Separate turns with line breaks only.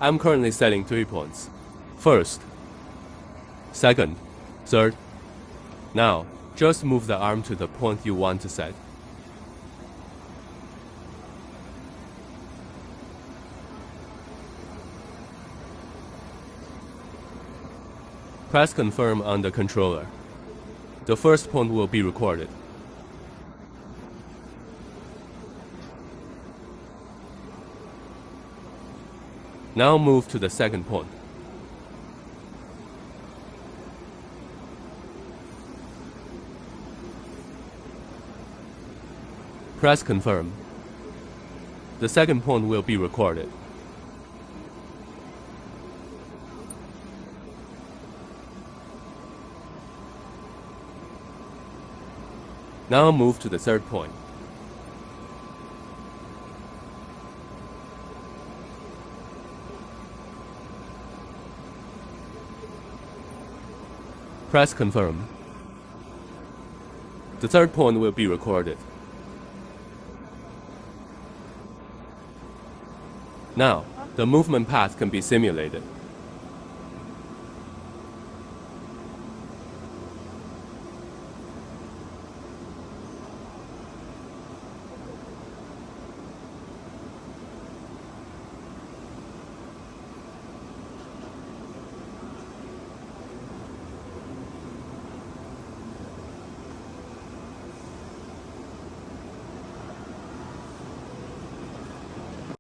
I'm currently setting 3 points. First, second, third. Now, just move the arm to the point you want to set. Press confirm on the controller. The first point will be recorded. Now move to the second point. Press confirm. The second point will be recorded. Now move to the third point. Press confirm. The third point will be recorded. Now, the movement path can be simulated.